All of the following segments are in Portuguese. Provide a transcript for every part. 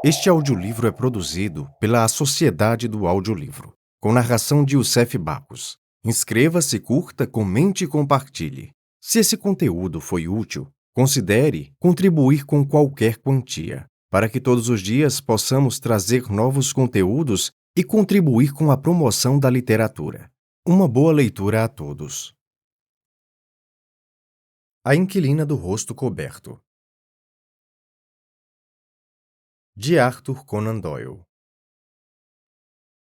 Este audiolivro é produzido pela Sociedade do Audiolivro, com narração de Youssef Bacos. Inscreva-se, curta, comente e compartilhe. Se esse conteúdo foi útil, considere contribuir com qualquer quantia, para que todos os dias possamos trazer novos conteúdos e contribuir com a promoção da literatura. Uma boa leitura a todos. A Inquilina do Rosto Coberto, de Arthur Conan Doyle.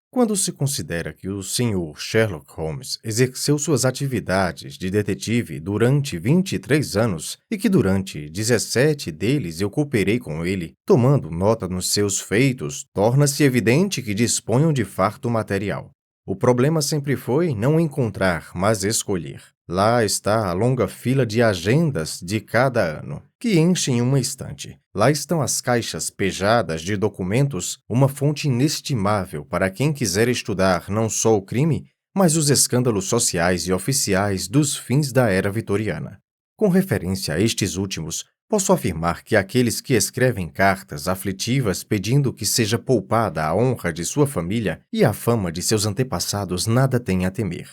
Quando se considera que o Sr. Sherlock Holmes exerceu suas atividades de detetive durante 23 anos e que durante 17 deles eu cooperei com ele, tomando nota nos seus feitos, torna-se evidente que disponham de farto material. O problema sempre foi não encontrar, mas escolher. Lá está a longa fila de agendas de cada ano, que enchem uma estante. Lá estão as caixas pejadas de documentos, uma fonte inestimável para quem quiser estudar não só o crime, mas os escândalos sociais e oficiais dos fins da era vitoriana. Com referência a estes últimos, posso afirmar que aqueles que escrevem cartas aflitivas pedindo que seja poupada a honra de sua família e a fama de seus antepassados nada têm a temer.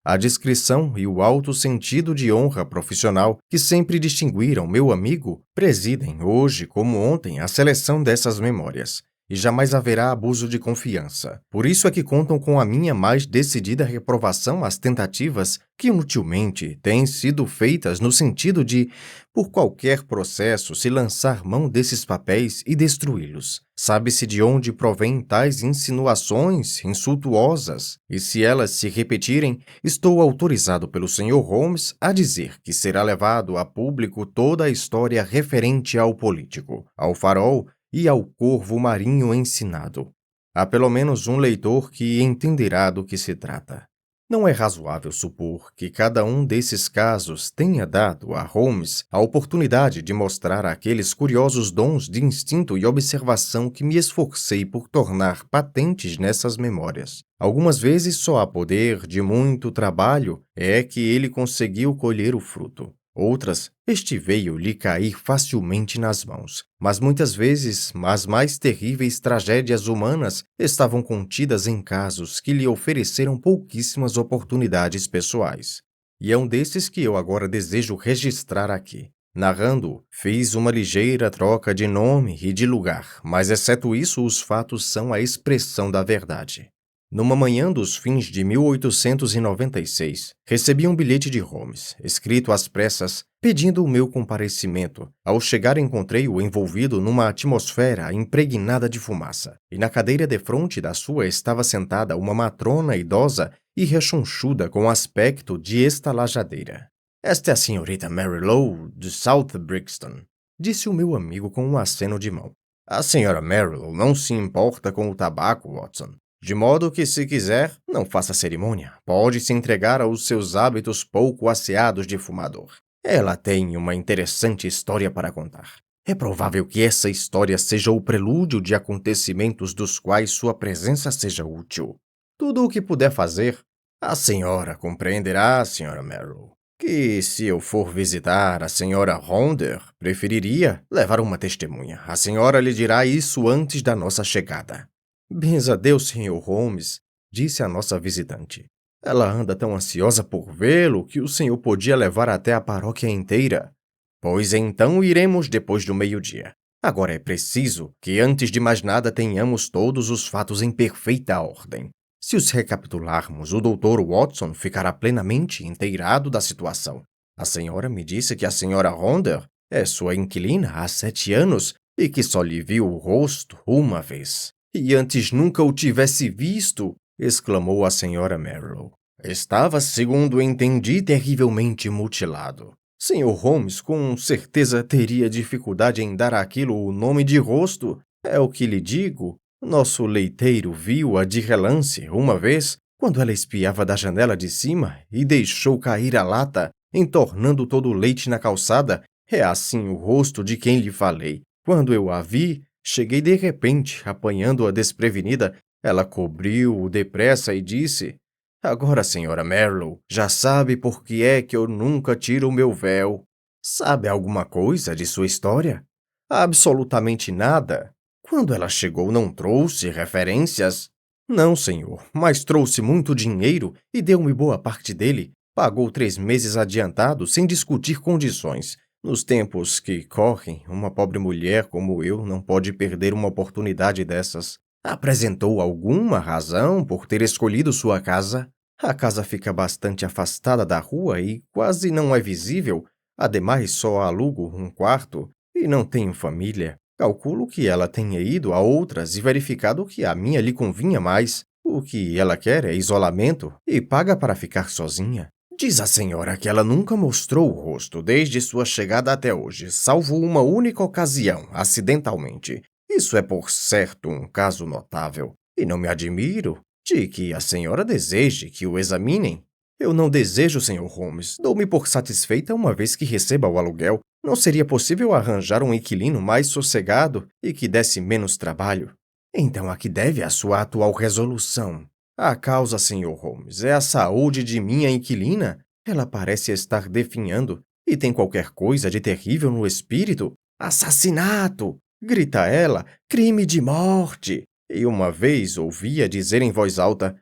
A discrição e o alto sentido de honra profissional que sempre distinguiram meu amigo presidem, hoje como ontem, a seleção dessas memórias. E jamais haverá abuso de confiança. Por isso é que contam com a minha mais decidida reprovação às tentativas que inutilmente têm sido feitas no sentido de, por qualquer processo, se lançar mão desses papéis e destruí-los. Sabe-se de onde provêm tais insinuações insultuosas, e se elas se repetirem, estou autorizado pelo Sr. Holmes a dizer que será levado a público toda a história referente ao político, ao farol e ao corvo marinho ensinado. Há pelo menos um leitor que entenderá do que se trata. Não é razoável supor que cada um desses casos tenha dado a Holmes a oportunidade de mostrar aqueles curiosos dons de instinto e observação que me esforcei por tornar patentes nessas memórias. Algumas vezes só a poder de muito trabalho é que ele conseguiu colher o fruto. Outras, este veio lhe cair facilmente nas mãos, mas muitas vezes as mais terríveis tragédias humanas estavam contidas em casos que lhe ofereceram pouquíssimas oportunidades pessoais. E é um desses que eu agora desejo registrar aqui. Narrando, fiz uma ligeira troca de nome e de lugar, mas exceto isso, os fatos são a expressão da verdade. Numa manhã dos fins de 1896, recebi um bilhete de Holmes, escrito às pressas, pedindo o meu comparecimento. Ao chegar, encontrei-o envolvido numa atmosfera impregnada de fumaça, e na cadeira defronte da sua estava sentada uma matrona idosa e rechonchuda com aspecto de estalajadeira. "Esta é a senhorita Mary Lowe, de South Brixton", disse o meu amigo com um aceno de mão. "A senhora Merrill não se importa com o tabaco, Watson. De modo que, se quiser, não faça cerimônia. Pode se entregar aos seus hábitos pouco asseados de fumador. Ela tem uma interessante história para contar. É provável que essa história seja o prelúdio de acontecimentos dos quais sua presença seja útil. Tudo o que puder fazer, a senhora compreenderá, senhora Merrill, que se eu for visitar a senhora Ronder, preferiria levar uma testemunha. A senhora lhe dirá isso antes da nossa chegada." "Benza a Deus, Sr. Holmes", disse a nossa visitante. "Ela anda tão ansiosa por vê-lo que o senhor podia levar até a paróquia inteira." "Pois então iremos depois do meio-dia. Agora é preciso que, antes de mais nada, tenhamos todos os fatos em perfeita ordem. Se os recapitularmos, o Dr. Watson ficará plenamente inteirado da situação. A senhora me disse que a senhora Ronder é sua inquilina há 7 anos e que só lhe viu o rosto uma vez." "E antes nunca o tivesse visto!" exclamou a senhora Merrill. "Estava, segundo entendi, terrivelmente mutilado. Sr. Holmes com certeza teria dificuldade em dar àquilo o nome de rosto. É o que lhe digo. Nosso leiteiro viu-a de relance uma vez, quando ela espiava da janela de cima e deixou cair a lata, entornando todo o leite na calçada. É assim o rosto de quem lhe falei. Quando eu a vi, cheguei de repente, apanhando-a desprevenida. Ela cobriu-o depressa e disse: 'Agora, senhora Merrill, já sabe por que é que eu nunca tiro o meu véu. Sabe alguma coisa de sua história?' 'Absolutamente nada.' Quando ela chegou, não trouxe referências? Não, senhor, mas trouxe muito dinheiro e deu-me boa parte dele. Pagou 3 meses adiantado sem discutir condições. Nos tempos que correm, uma pobre mulher como eu não pode perder uma oportunidade dessas. Apresentou alguma razão por ter escolhido sua casa? A casa fica bastante afastada da rua e quase não é visível. Ademais, só alugo um quarto e não tenho família. Calculo que ela tenha ido a outras e verificado que a minha lhe convinha mais. O que ela quer é isolamento e paga para ficar sozinha. Diz a senhora que ela nunca mostrou o rosto desde sua chegada até hoje, salvo uma única ocasião, acidentalmente. Isso é, por certo, um caso notável. E não me admiro de que a senhora deseje que o examinem. Eu não desejo, Sr. Holmes. Dou-me por satisfeita uma vez que receba o aluguel. Não seria possível arranjar um inquilino mais sossegado e que desse menos trabalho? Então, a que deve a sua atual resolução? A causa, Sr. Holmes, é a saúde de minha inquilina. Ela parece estar definhando e tem qualquer coisa de terrível no espírito. Assassinato! Grita ela, crime de morte! E uma vez ouvia dizer em voz alta: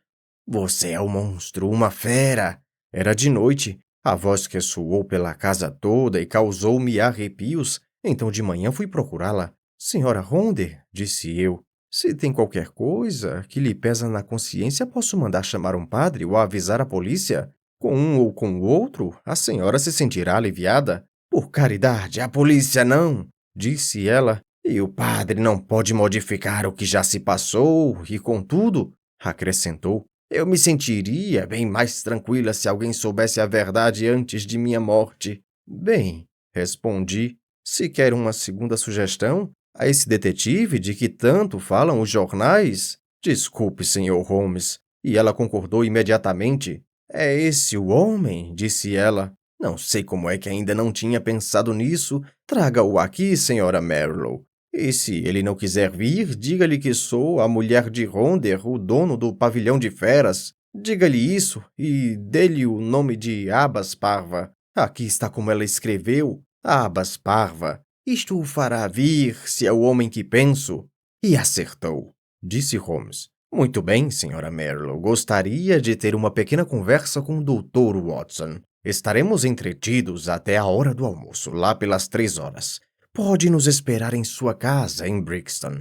Você é um monstro, uma fera! Era de noite. A voz ressoou pela casa toda e causou-me arrepios. Então de manhã fui procurá-la. Senhora Ronder, disse eu, se tem qualquer coisa que lhe pesa na consciência, posso mandar chamar um padre ou avisar a polícia? Com um ou com o outro, a senhora se sentirá aliviada. Por caridade, a polícia não, disse ela. E o padre não pode modificar o que já se passou, e contudo, acrescentou, eu me sentiria bem mais tranquila se alguém soubesse a verdade antes de minha morte. Bem, respondi, se quer uma segunda sugestão, a esse detetive de que tanto falam os jornais? Desculpe, Sr. Holmes. E ela concordou imediatamente. É esse o homem? Disse ela. Não sei como é que ainda não tinha pensado nisso. Traga-o aqui, Sra. Marlowe. E se ele não quiser vir, diga-lhe que sou a mulher de Ronder, o dono do pavilhão de feras. Diga-lhe isso e dê-lhe o nome de Abas Parva. Aqui está como ela escreveu, Abas Parva. Isto o fará vir, se é o homem que penso. E acertou, disse Holmes. Muito bem, Sra. Marlowe. Gostaria de ter uma pequena conversa com o Dr. Watson. Estaremos entretidos até a hora do almoço, lá pelas 3 horas. Pode nos esperar em sua casa, em Brixton.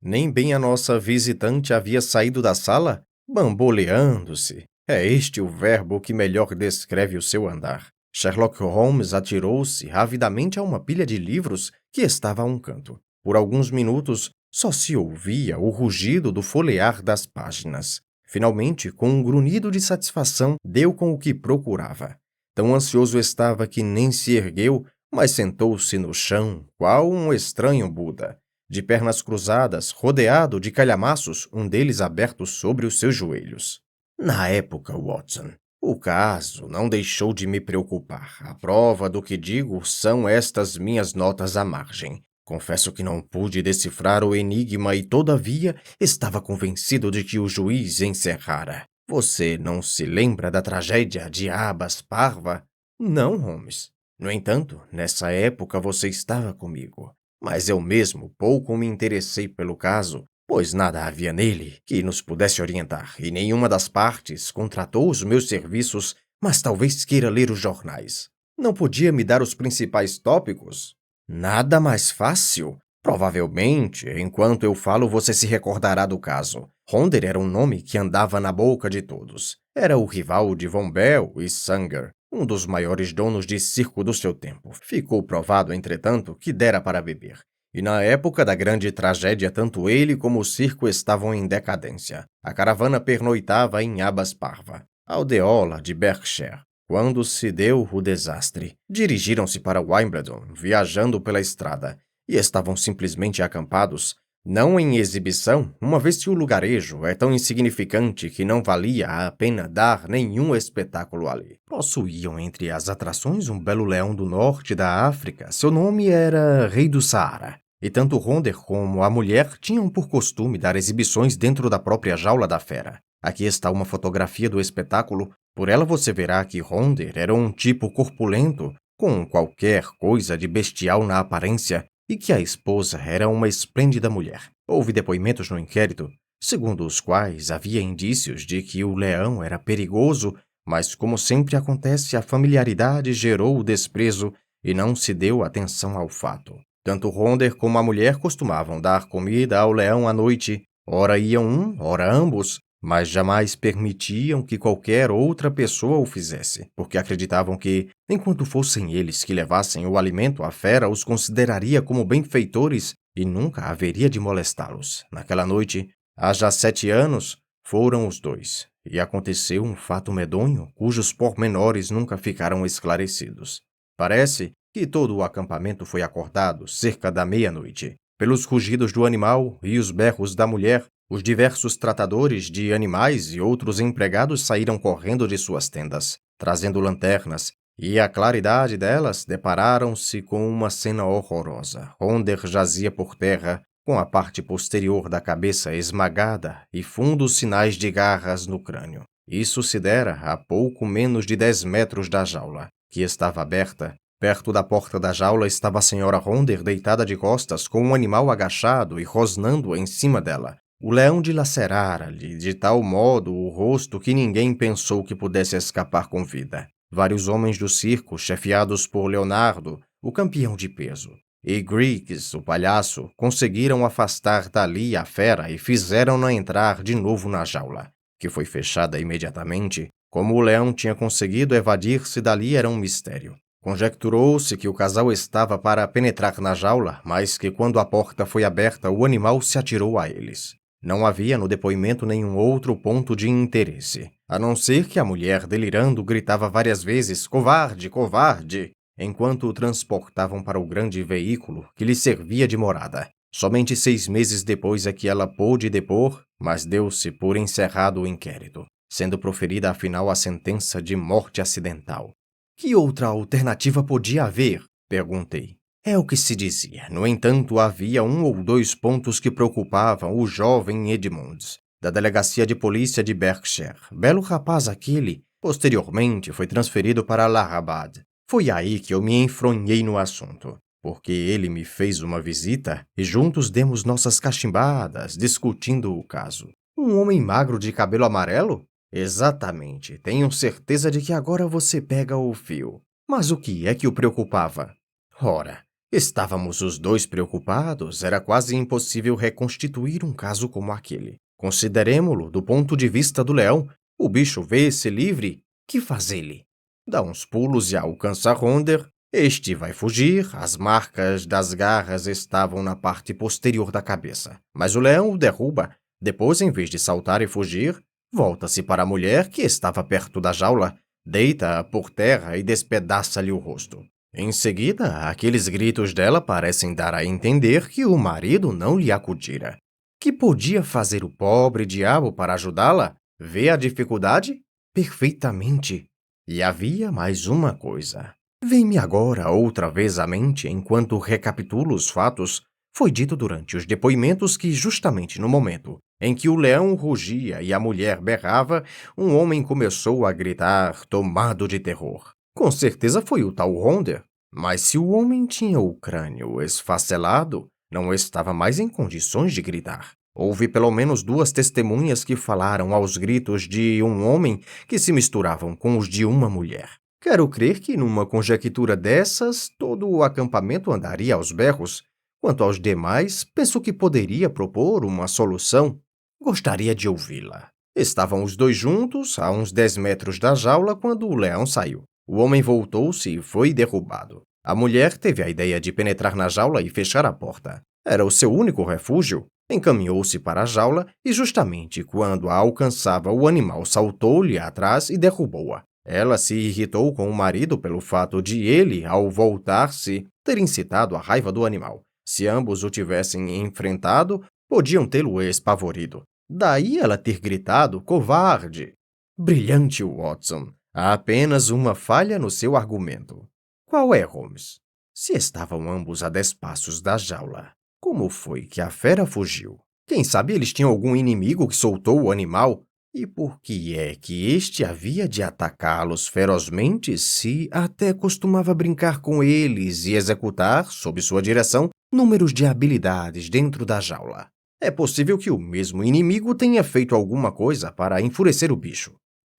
Nem bem a nossa visitante havia saído da sala, bamboleando-se. É este o verbo que melhor descreve o seu andar. Sherlock Holmes atirou-se avidamente a uma pilha de livros que estava a um canto. Por alguns minutos, só se ouvia o rugido do folhear das páginas. Finalmente, com um grunhido de satisfação, deu com o que procurava. Tão ansioso estava que nem se ergueu, mas sentou-se no chão, qual um estranho Buda, de pernas cruzadas, rodeado de calhamaços, um deles aberto sobre os seus joelhos. Na época, Watson, o caso não deixou de me preocupar. A prova do que digo são estas minhas notas à margem. Confesso que não pude decifrar o enigma e, todavia, estava convencido de que o juiz encerrara. Você não se lembra da tragédia de Abas Parva? Não, Holmes. No entanto, nessa época você estava comigo. Mas eu mesmo pouco me interessei pelo caso, pois nada havia nele que nos pudesse orientar, e nenhuma das partes contratou os meus serviços, mas talvez queira ler os jornais. Não podia me dar os principais tópicos? Nada mais fácil. Provavelmente, enquanto eu falo, você se recordará do caso. Ronder era um nome que andava na boca de todos. Era o rival de Von Bell e Sanger, um dos maiores donos de circo do seu tempo. Ficou provado, entretanto, que dera para beber. E na época da grande tragédia, tanto ele como o circo estavam em decadência. A caravana pernoitava em Abas Parva, aldeola de Berkshire. Quando se deu o desastre, dirigiram-se para Wimbledon, viajando pela estrada, e estavam simplesmente acampados, não em exibição, uma vez que o lugarejo é tão insignificante que não valia a pena dar nenhum espetáculo ali. Possuíam entre as atrações um belo leão do norte da África. Seu nome era Rei do Saara. E tanto Ronder como a mulher tinham por costume dar exibições dentro da própria jaula da fera. Aqui está uma fotografia do espetáculo. Por ela você verá que Ronder era um tipo corpulento, com qualquer coisa de bestial na aparência, e que a esposa era uma esplêndida mulher. Houve depoimentos no inquérito, segundo os quais havia indícios de que o leão era perigoso, mas, como sempre acontece, a familiaridade gerou o desprezo e não se deu atenção ao fato. Tanto Ronder como a mulher costumavam dar comida ao leão à noite, ora iam um, ora ambos, mas jamais permitiam que qualquer outra pessoa o fizesse, porque acreditavam que, enquanto fossem eles que levassem o alimento, a fera os consideraria como benfeitores e nunca haveria de molestá-los. Naquela noite, há já 7 anos, foram os dois, e aconteceu um fato medonho cujos pormenores nunca ficaram esclarecidos. Parece que todo o acampamento foi acordado cerca da meia-noite, pelos rugidos do animal e os berros da mulher. Os diversos tratadores de animais e outros empregados saíram correndo de suas tendas, trazendo lanternas, e à claridade delas depararam-se com uma cena horrorosa. Ronder jazia por terra, com a parte posterior da cabeça esmagada e fundos sinais de garras no crânio. Isso se dera a pouco menos de 10 metros da jaula, que estava aberta. Perto da porta da jaula estava a senhora Ronder deitada de costas, com um animal agachado e rosnando em cima dela. O leão dilacerara-lhe de tal modo o rosto que ninguém pensou que pudesse escapar com vida. Vários homens do circo, chefiados por Leonardo, o campeão de peso, e Griggs, o palhaço, conseguiram afastar dali a fera e fizeram-na entrar de novo na jaula, que foi fechada imediatamente. Como o leão tinha conseguido evadir-se dali era um mistério. Conjecturou-se que o casal estava para penetrar na jaula, mas que quando a porta foi aberta o animal se atirou a eles. Não havia no depoimento nenhum outro ponto de interesse, a não ser que a mulher, delirando, gritava várias vezes "Covarde, covarde!", enquanto o transportavam para o grande veículo que lhe servia de morada. Somente 6 meses depois é que ela pôde depor, mas deu-se por encerrado o inquérito, sendo proferida afinal a sentença de morte acidental. Que outra alternativa podia haver? Perguntei. É o que se dizia. No entanto, havia 1 ou 2 pontos que preocupavam o jovem Edmonds, da delegacia de polícia de Berkshire. Belo rapaz aquele. Posteriormente, foi transferido para Allahabad. Foi aí que eu me enfronhei no assunto, porque ele me fez uma visita e juntos demos nossas cachimbadas, discutindo o caso. Um homem magro de cabelo amarelo? Exatamente. Tenho certeza de que agora você pega o fio. Mas o que é que o preocupava? Ora, estávamos os dois preocupados, era quase impossível reconstituir um caso como aquele. Consideremo-lo do ponto de vista do leão. O bicho vê-se livre. Que faz ele? Dá uns pulos e alcança Ronder. Este vai fugir, as marcas das garras estavam na parte posterior da cabeça. Mas o leão o derruba. Depois, em vez de saltar e fugir, volta-se para a mulher que estava perto da jaula, deita-a por terra e despedaça-lhe o rosto. Em seguida, aqueles gritos dela parecem dar a entender que o marido não lhe acudira. Que podia fazer o pobre diabo para ajudá-la? Vê a dificuldade? Perfeitamente. E havia mais uma coisa. Vem-me agora outra vez à mente enquanto recapitulo os fatos. Foi dito durante os depoimentos que, justamente no momento em que o leão rugia e a mulher berrava, um homem começou a gritar, tomado de terror. Com certeza foi o tal Ronder. Mas se o homem tinha o crânio esfacelado, não estava mais em condições de gritar. Houve pelo menos 2 testemunhas que falaram aos gritos de um homem que se misturavam com os de uma mulher. Quero crer que, numa conjectura dessas, todo o acampamento andaria aos berros. Quanto aos demais, penso que poderia propor uma solução. Gostaria de ouvi-la. Estavam os dois juntos, a uns 10 metros da jaula, quando o leão saiu. O homem voltou-se e foi derrubado. A mulher teve a ideia de penetrar na jaula e fechar a porta. Era o seu único refúgio. Encaminhou-se para a jaula e, justamente quando a alcançava, o animal saltou-lhe atrás e derrubou-a. Ela se irritou com o marido pelo fato de ele, ao voltar-se, ter incitado a raiva do animal. Se ambos o tivessem enfrentado, podiam tê-lo espavorido. Daí ela ter gritado, covarde. Brilhante, Watson. Há apenas uma falha no seu argumento. Qual é, Holmes? Se estavam ambos a 10 passos da jaula, como foi que a fera fugiu? Quem sabe eles tinham algum inimigo que soltou o animal? E por que é que este havia de atacá-los ferozmente se até costumava brincar com eles e executar, sob sua direção, números de habilidades dentro da jaula? É possível que o mesmo inimigo tenha feito alguma coisa para enfurecer o bicho.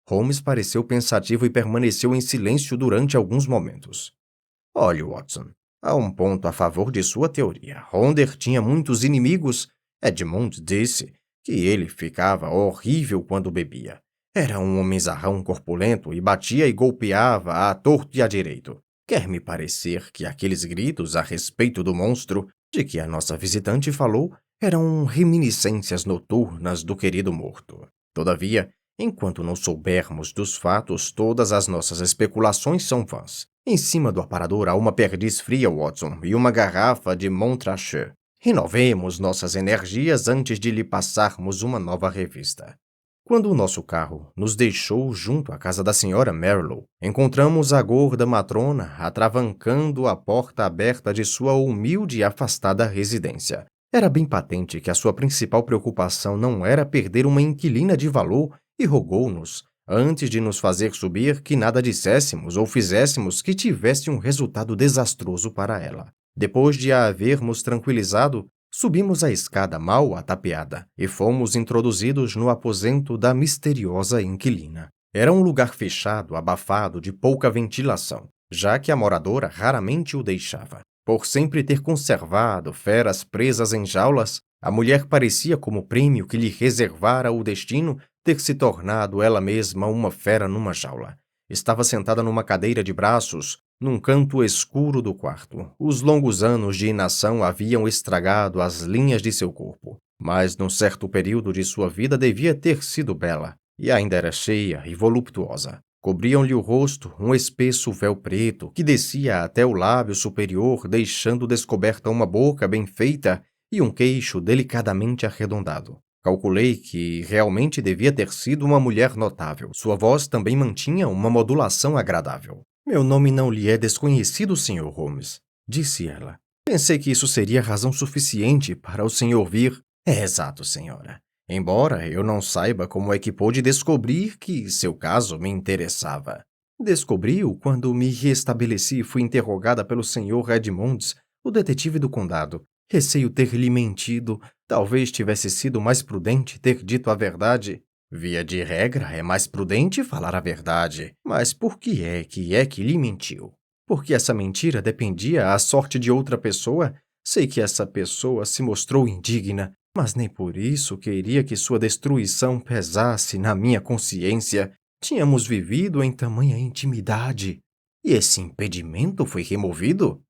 Holmes pareceu pensativo e permaneceu em silêncio durante alguns momentos. Olhe, Watson, há um ponto a favor de sua teoria. Ronder tinha muitos inimigos. Edmund disse que ele ficava horrível quando bebia. Era um homenzarrão corpulento e batia e golpeava à torto e à direito. Quer me parecer que aqueles gritos a respeito do monstro de que a nossa visitante falou eram reminiscências noturnas do querido morto. Todavia, enquanto não soubermos dos fatos, todas as nossas especulações são vãs. Em cima do aparador há uma perdiz fria, Watson, e uma garrafa de Montrachet. Renovemos nossas energias antes de lhe passarmos uma nova revista. Quando o nosso carro nos deixou junto à casa da senhora Marlowe, encontramos a gorda matrona atravancando a porta aberta de sua humilde e afastada residência. Era bem patente que a sua principal preocupação não era perder uma inquilina de valor e rogou-nos, antes de nos fazer subir, que nada disséssemos ou fizéssemos que tivesse um resultado desastroso para ela. Depois de a havermos tranquilizado, subimos a escada mal atapeada e fomos introduzidos no aposento da misteriosa inquilina. Era um lugar fechado, abafado, de pouca ventilação, já que a moradora raramente o deixava. Por sempre ter conservado feras presas em jaulas, a mulher parecia, como prêmio que lhe reservara o destino, ter se tornado ela mesma uma fera numa jaula. Estava sentada numa cadeira de braços, num canto escuro do quarto. Os longos anos de inação haviam estragado as linhas de seu corpo, mas num certo período de sua vida devia ter sido bela, e ainda era cheia e voluptuosa. Cobriam-lhe o rosto um espesso véu preto que descia até o lábio superior, deixando descoberta uma boca bem feita e um queixo delicadamente arredondado. Calculei que realmente devia ter sido uma mulher notável. Sua voz também mantinha uma modulação agradável. Meu nome não lhe é desconhecido, Sr. Holmes, disse ela. Pensei que isso seria razão suficiente para o senhor vir. É exato, senhora. Embora eu não saiba como é que pôde descobrir que seu caso me interessava. Descobriu quando me restabeleci e fui interrogada pelo Sr. Edmonds, o detetive do condado. Receio ter lhe mentido. Talvez tivesse sido mais prudente ter dito a verdade. Via de regra, é mais prudente falar a verdade. Mas por que é que lhe mentiu? Porque essa mentira dependia à sorte de outra pessoa? Sei que essa pessoa se mostrou indigna, mas nem por isso queria que sua destruição pesasse na minha consciência. Tínhamos vivido em tamanha intimidade. E esse impedimento foi removido?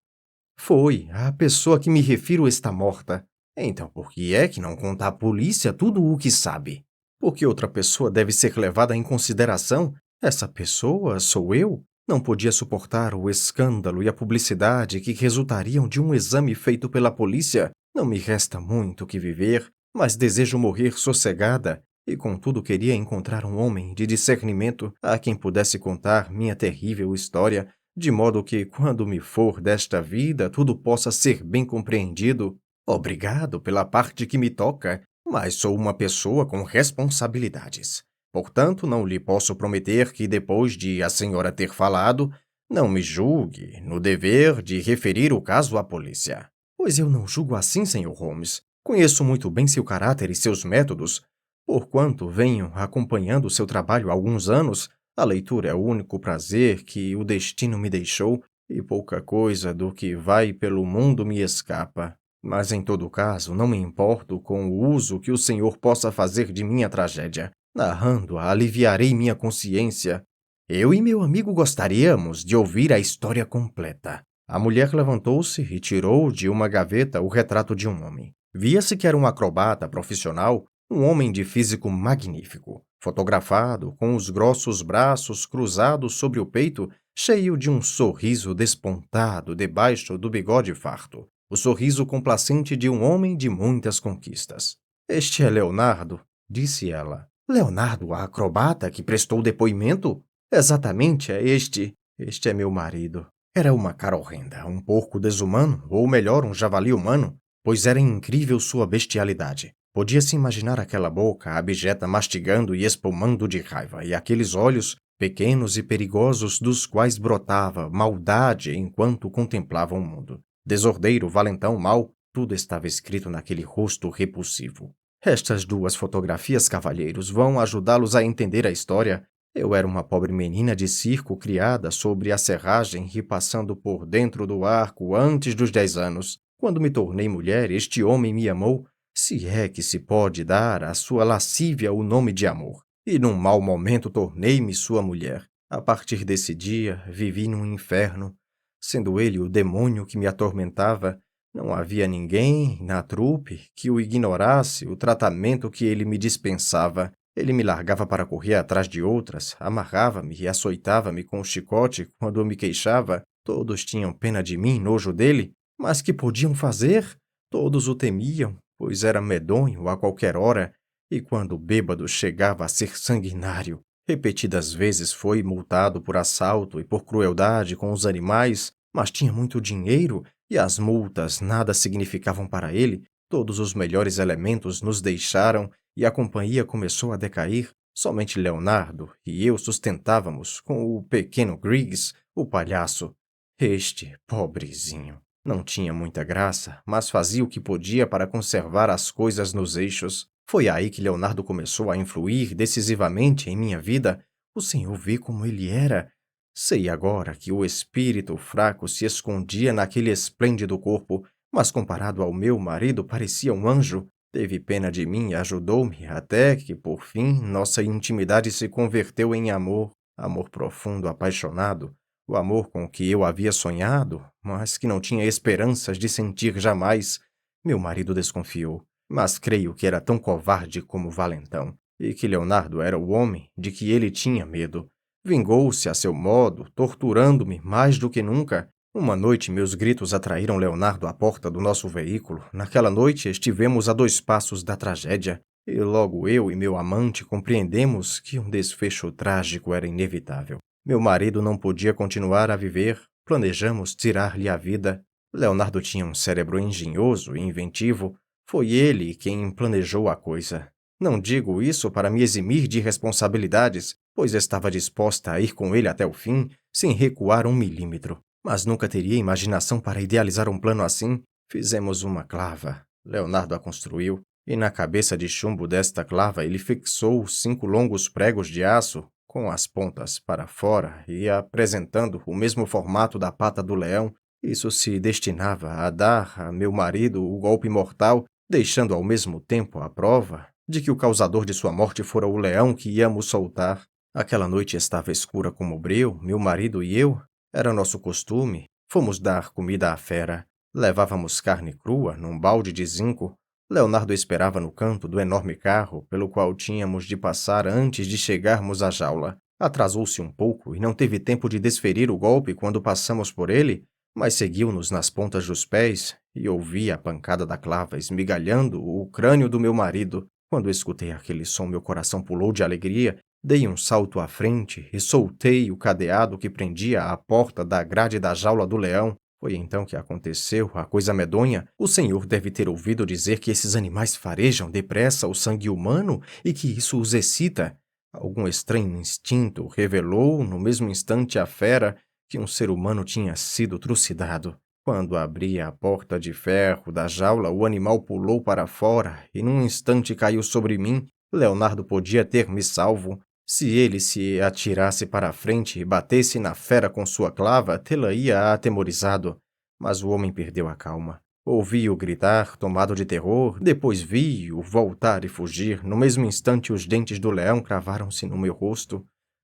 Foi. A pessoa a que me refiro está morta. Então por que é que não conta à polícia tudo o que sabe? Porque outra pessoa deve ser levada em consideração? Essa pessoa sou eu? Não podia suportar o escândalo e a publicidade que resultariam de um exame feito pela polícia. Não me resta muito que viver, mas desejo morrer sossegada, e contudo queria encontrar um homem de discernimento a quem pudesse contar minha terrível história, de modo que, quando me for desta vida, tudo possa ser bem compreendido. Obrigado pela parte que me toca, mas sou uma pessoa com responsabilidades. Portanto, não lhe posso prometer que, depois de a senhora ter falado, não me julgue no dever de referir o caso à polícia. Pois eu não julgo assim, Sr. Holmes. Conheço muito bem seu caráter e seus métodos. Porquanto venho acompanhando seu trabalho há alguns anos, a leitura é o único prazer que o destino me deixou, e pouca coisa do que vai pelo mundo me escapa. Mas, em todo caso, não me importo com o uso que o senhor possa fazer de minha tragédia. Narrando-a, aliviarei minha consciência. Eu e meu amigo gostaríamos de ouvir a história completa. A mulher levantou-se e tirou de uma gaveta o retrato de um homem. Via-se que era um acrobata profissional, um homem de físico magnífico, fotografado, com os grossos braços cruzados sobre o peito, cheio de um sorriso despontado debaixo do bigode farto. O sorriso complacente de um homem de muitas conquistas. Este é Leonardo, disse ela. Leonardo, a acrobata que prestou depoimento? Exatamente, é este. Este é meu marido. Era uma cara horrenda, um porco desumano, ou melhor, um javali humano, pois era incrível sua bestialidade. Podia-se imaginar aquela boca abjeta mastigando e espumando de raiva, e aqueles olhos, pequenos e perigosos, dos quais brotava maldade enquanto contemplava o mundo. Desordeiro, valentão, mau, Tudo estava escrito naquele rosto repulsivo. Estas duas fotografias, cavalheiros, vão ajudá-los a entender a história. Eu era uma pobre menina de circo criada sobre a serragem e passando por dentro do arco antes dos 10 anos. Quando me tornei mulher, este homem me amou, se é que se pode dar à sua lascívia o nome de amor. E num mau momento tornei-me sua mulher. A partir desse dia, vivi num inferno. Sendo ele o demônio que me atormentava, não havia ninguém na trupe que o ignorasse o tratamento que ele me dispensava. Ele me largava para correr atrás de outras, amarrava-me e açoitava-me com o chicote quando eu me queixava. Todos tinham pena de mim, nojo dele, mas que podiam fazer? Todos o temiam, pois era medonho a qualquer hora, e quando bêbado chegava a ser sanguinário. Repetidas vezes foi multado por assalto e por crueldade com os animais, mas tinha muito dinheiro e as multas nada significavam para ele. Todos os melhores elementos nos deixaram e a companhia começou a decair. Somente Leonardo e eu sustentávamos com o pequeno Griggs, o palhaço. Este, pobrezinho, não tinha muita graça, mas fazia o que podia para conservar as coisas nos eixos. Foi aí que Leonardo começou a influir decisivamente em minha vida. O senhor vê como ele era. Sei agora que o espírito fraco se escondia naquele esplêndido corpo, mas comparado ao meu marido parecia um anjo. Teve pena de mim e ajudou-me, até que, por fim, nossa intimidade se converteu em amor. Amor profundo, apaixonado. O amor com que eu havia sonhado, mas que não tinha esperanças de sentir jamais. Meu marido desconfiou, mas creio que era tão covarde como valentão, e que Leonardo era o homem de que ele tinha medo. Vingou-se a seu modo, torturando-me mais do que nunca. Uma noite meus gritos atraíram Leonardo à porta do nosso veículo. Naquela noite estivemos a 2 passos da tragédia, e logo eu e meu amante compreendemos que um desfecho trágico era inevitável. Meu marido não podia continuar a viver, planejamos tirar-lhe a vida. Leonardo tinha um cérebro engenhoso e inventivo. Foi ele quem planejou a coisa. Não digo isso para me eximir de responsabilidades, pois estava disposta a ir com ele até o fim, sem recuar 1 milímetro. Mas nunca teria imaginação para idealizar um plano assim. Fizemos uma clava. Leonardo a construiu, e na cabeça de chumbo desta clava ele fixou 5 longos pregos de aço, com as pontas para fora e apresentando o mesmo formato da pata do leão. Isso se destinava a dar a meu marido o golpe mortal, deixando ao mesmo tempo a prova de que o causador de sua morte fora o leão que íamos soltar. Aquela noite estava escura como breu, meu marido e eu. Era nosso costume. Fomos dar comida à fera. Levávamos carne crua num balde de zinco. Leonardo esperava no canto do enorme carro pelo qual tínhamos de passar antes de chegarmos à jaula. Atrasou-se um pouco e não teve tempo de desferir o golpe quando passamos por ele, mas seguiu-nos nas pontas dos pés e ouvi a pancada da clava esmigalhando o crânio do meu marido. Quando escutei aquele som, meu coração pulou de alegria. Dei um salto à frente e soltei o cadeado que prendia a porta da grade da jaula do leão. Foi então que aconteceu a coisa medonha. O senhor deve ter ouvido dizer que esses animais farejam depressa o sangue humano e que isso os excita. Algum estranho instinto revelou, no mesmo instante, à fera que um ser humano tinha sido trucidado. Quando abri a porta de ferro da jaula, o animal pulou para fora e num instante caiu sobre mim. Leonardo podia ter me salvo. Se ele se atirasse para a frente e batesse na fera com sua clava, tê-la-ia atemorizado. Mas o homem perdeu a calma. Ouvi-o gritar, tomado de terror, depois vi-o voltar e fugir. No mesmo instante, os dentes do leão cravaram-se no meu rosto.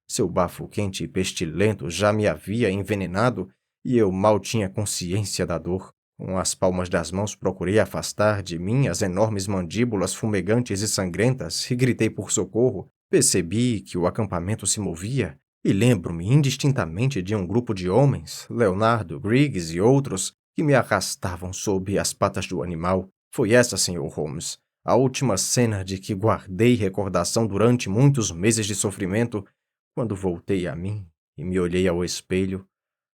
Seu bafo quente e pestilento já me havia envenenado, e eu mal tinha consciência da dor. Com as palmas das mãos procurei afastar de mim as enormes mandíbulas fumegantes e sangrentas e gritei por socorro. Percebi que o acampamento se movia e lembro-me indistintamente de um grupo de homens, Leonardo, Griggs e outros, que me arrastavam sob as patas do animal. Foi essa, Sr. Holmes, a última cena de que guardei recordação durante muitos meses de sofrimento. Quando voltei a mim e me olhei ao espelho,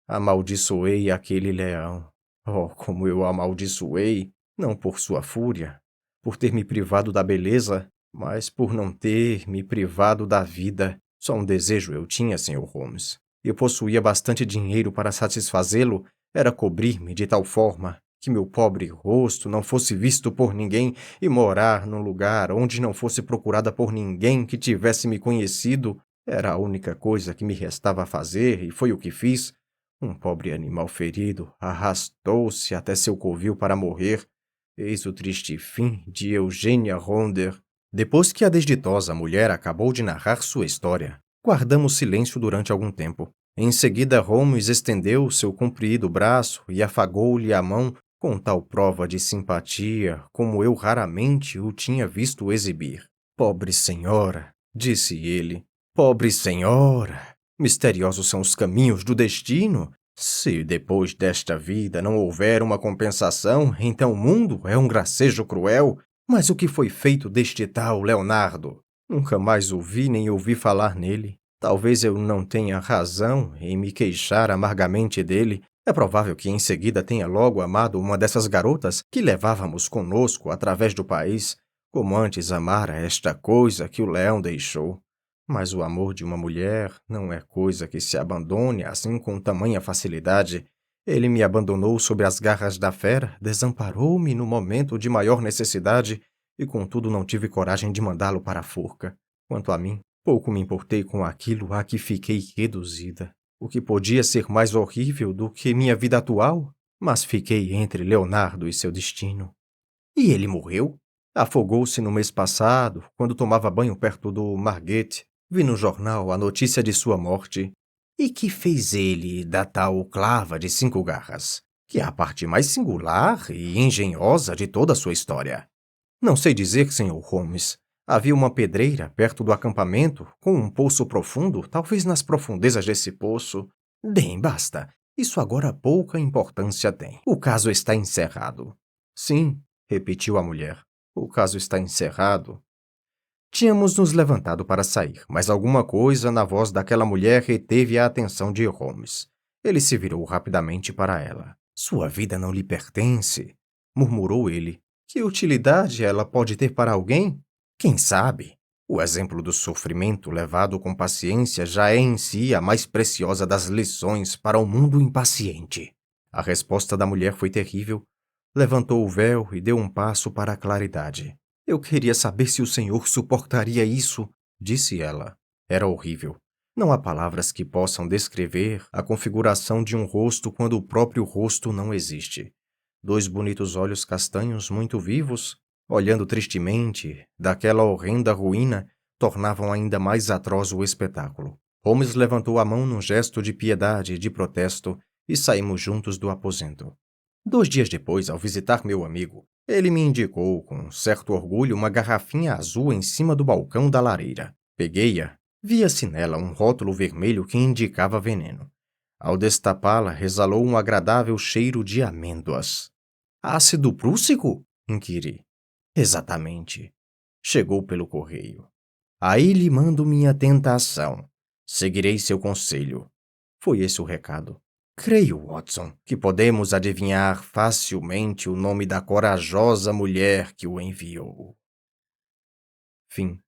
amaldiçoei aquele leão. Oh, como eu o amaldiçoei! Não por sua fúria, por ter me privado da beleza, mas por não ter me privado da vida. Só um desejo eu tinha, Sr. Holmes. Eu possuía bastante dinheiro para satisfazê-lo. Era cobrir-me de tal forma que meu pobre rosto não fosse visto por ninguém e morar num lugar onde não fosse procurada por ninguém que tivesse me conhecido era a única coisa que me restava fazer e foi o que fiz. Um pobre animal ferido arrastou-se até seu covil para morrer. Eis o triste fim de Eugênia Ronder. Depois que a desditosa mulher acabou de narrar sua história, guardamos silêncio durante algum tempo. Em seguida, Holmes estendeu seu comprido braço e afagou-lhe a mão com tal prova de simpatia como eu raramente o tinha visto exibir. Pobre senhora, disse ele. Pobre senhora! Misteriosos são os caminhos do destino. Se depois desta vida não houver uma compensação, então o mundo é um gracejo cruel. Mas o que foi feito deste tal Leonardo? Nunca mais o vi nem ouvi falar nele. Talvez eu não tenha razão em me queixar amargamente dele. É provável que em seguida tenha logo amado uma dessas garotas que levávamos conosco através do país, como antes amara esta coisa que o leão deixou. Mas o amor de uma mulher não é coisa que se abandone assim com tamanha facilidade. Ele me abandonou sob as garras da fera, desamparou-me no momento de maior necessidade e, contudo, não tive coragem de mandá-lo para a forca. Quanto a mim, pouco me importei com aquilo a que fiquei reduzida. O que podia ser mais horrível do que minha vida atual? Mas fiquei entre Leonardo e seu destino. E ele morreu? Afogou-se no mês passado, quando tomava banho perto do Margate. Vi no jornal a notícia de sua morte. E que fez ele da tal clava de 5 garras, que é a parte mais singular e engenhosa de toda a sua história? Não sei dizer, Sr. Holmes. Havia uma pedreira perto do acampamento, com um poço profundo, talvez nas profundezas desse poço. Bem, basta. Isso agora pouca importância tem. O caso está encerrado. Sim, repetiu a mulher. O caso está encerrado. Tínhamos nos levantado para sair, mas alguma coisa na voz daquela mulher reteve a atenção de Holmes. Ele se virou rapidamente para ela. Sua vida não lhe pertence, murmurou ele. Que utilidade ela pode ter para alguém? Quem sabe? O exemplo do sofrimento levado com paciência já é em si a mais preciosa das lições para um mundo impaciente. A resposta da mulher foi terrível. Levantou o véu e deu um passo para a claridade. Eu queria saber se o senhor suportaria isso, disse ela. Era horrível. Não há palavras que possam descrever a configuração de um rosto quando o próprio rosto não existe. 2 bonitos olhos castanhos muito vivos, olhando tristemente daquela horrenda ruína, tornavam ainda mais atroz o espetáculo. Holmes levantou a mão num gesto de piedade e de protesto e saímos juntos do aposento. 2 dias depois, ao visitar meu amigo, ele me indicou com certo orgulho uma garrafinha azul em cima do balcão da lareira. Peguei-a. Via-se nela um rótulo vermelho que indicava veneno. Ao destapá-la, exalou um agradável cheiro de amêndoas. Ácido prússico? Inquiri. Exatamente. Chegou pelo correio. Aí lhe mando minha tentação. Seguirei seu conselho. Foi esse o recado. Creio, Watson, que podemos adivinhar facilmente o nome da corajosa mulher que o enviou. Fim.